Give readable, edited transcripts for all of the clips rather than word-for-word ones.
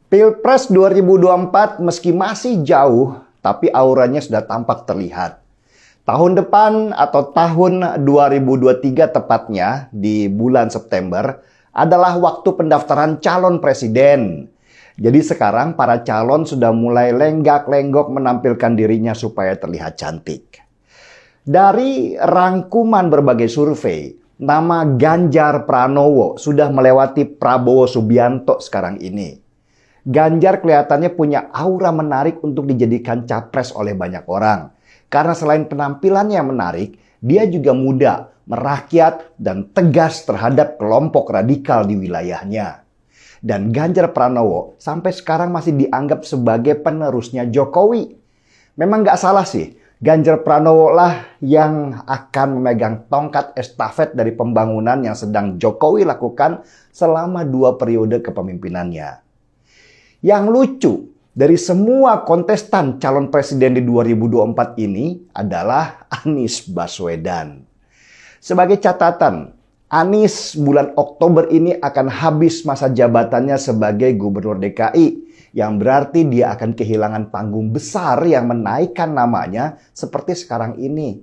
Pilpres 2024 meski masih jauh, tapi auranya sudah tampak terlihat. Tahun depan atau tahun 2023 tepatnya di bulan September adalah waktu pendaftaran calon presiden. Jadi sekarang para calon sudah mulai lenggak-lenggok menampilkan dirinya supaya terlihat cantik. Dari rangkuman berbagai survei, nama Ganjar Pranowo sudah melewati Prabowo Subianto sekarang ini. Ganjar kelihatannya punya aura menarik untuk dijadikan capres oleh banyak orang. Karena selain penampilannya menarik, dia juga muda, merakyat, dan tegas terhadap kelompok radikal di wilayahnya. Dan Ganjar Pranowo sampai sekarang masih dianggap sebagai penerusnya Jokowi. Memang nggak salah sih, Ganjar Pranowo lah yang akan memegang tongkat estafet dari pembangunan yang sedang Jokowi lakukan selama 2 periode kepemimpinannya. Yang lucu dari semua kontestan calon presiden di 2024 ini adalah Anies Baswedan. Sebagai catatan, Anies bulan Oktober ini akan habis masa jabatannya sebagai Gubernur DKI, yang berarti dia akan kehilangan panggung besar yang menaikkan namanya seperti sekarang ini.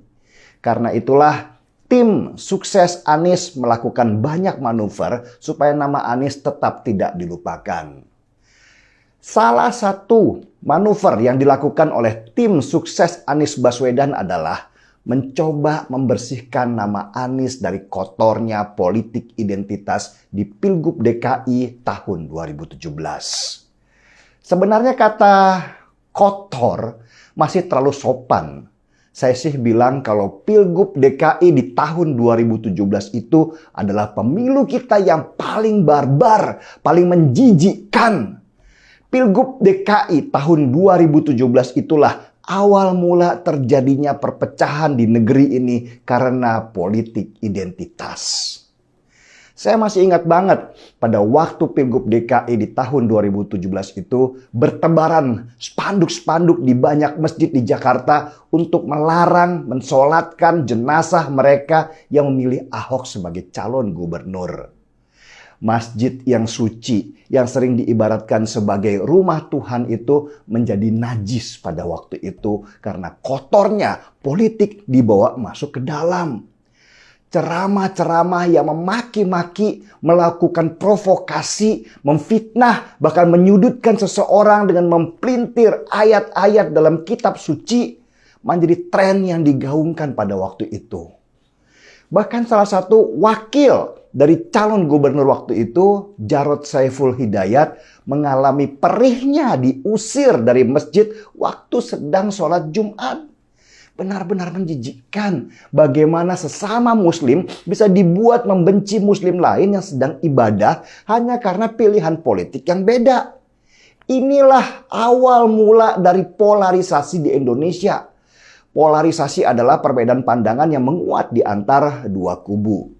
Karena itulah tim sukses Anies melakukan banyak manuver supaya nama Anies tetap tidak dilupakan. Salah satu manuver yang dilakukan oleh tim sukses Anies Baswedan adalah mencoba membersihkan nama Anies dari kotornya politik identitas di Pilgub DKI tahun 2017. Sebenarnya kata kotor masih terlalu sopan. Saya sih bilang kalau Pilgub DKI di tahun 2017 itu adalah pemilu kita yang paling barbar, paling menjijikkan. Pilgub DKI tahun 2017 itulah awal mula terjadinya perpecahan di negeri ini karena politik identitas. Saya masih ingat banget pada waktu Pilgub DKI di tahun 2017 itu bertebaran spanduk-spanduk di banyak masjid di Jakarta untuk melarang mensolatkan jenazah mereka yang memilih Ahok sebagai calon gubernur. Masjid yang suci, yang sering diibaratkan sebagai rumah Tuhan itu menjadi najis pada waktu itu karena kotornya politik dibawa masuk ke dalam. Ceramah-ceramah yang memaki-maki, melakukan provokasi, memfitnah, bahkan menyudutkan seseorang dengan mempelintir ayat-ayat dalam kitab suci menjadi tren yang digaungkan pada waktu itu. Bahkan salah satu wakil dari calon gubernur waktu itu, Jarod Saiful Hidayat, mengalami perihnya diusir dari masjid waktu sedang sholat Jumat. Benar-benar menjijikkan bagaimana sesama muslim bisa dibuat membenci muslim lain yang sedang ibadah hanya karena pilihan politik yang beda. Inilah awal mula dari polarisasi di Indonesia. Polarisasi adalah perbedaan pandangan yang menguat di antara dua kubu.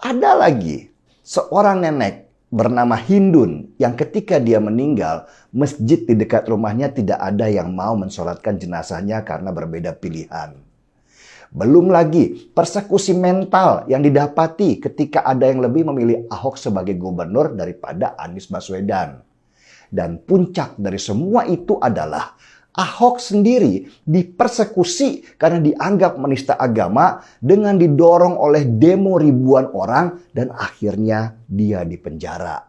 Ada lagi seorang nenek bernama Hindun yang ketika dia meninggal, masjid di dekat rumahnya tidak ada yang mau mensolatkan jenazahnya karena berbeda pilihan. Belum lagi persekusi mental yang didapati ketika ada yang lebih memilih Ahok sebagai gubernur daripada Anies Baswedan. Dan puncak dari semua itu adalah Ahok sendiri dipersekusi karena dianggap menista agama dengan didorong oleh demo ribuan orang dan akhirnya dia dipenjara.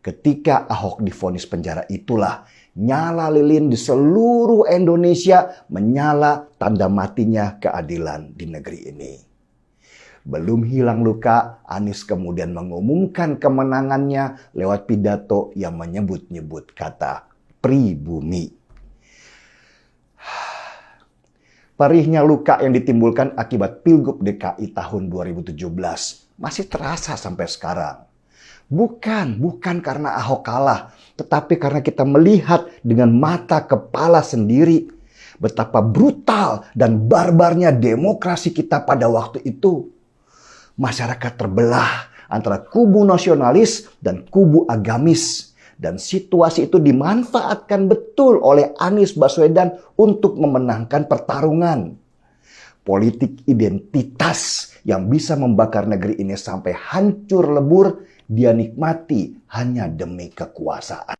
Ketika Ahok divonis penjara itulah nyala lilin di seluruh Indonesia menyala tanda matinya keadilan di negeri ini. Belum hilang luka, Anies kemudian mengumumkan kemenangannya lewat pidato yang menyebut-nyebut kata pribumi. Perihnya luka yang ditimbulkan akibat Pilgub DKI tahun 2017 masih terasa sampai sekarang. Bukan karena Ahok kalah, tetapi karena kita melihat dengan mata kepala sendiri betapa brutal dan barbarnya demokrasi kita pada waktu itu. Masyarakat terbelah antara kubu nasionalis dan kubu agamis. Dan situasi itu dimanfaatkan betul oleh Anies Baswedan untuk memenangkan pertarungan. Politik identitas yang bisa membakar negeri ini sampai hancur lebur, dia nikmati hanya demi kekuasaan.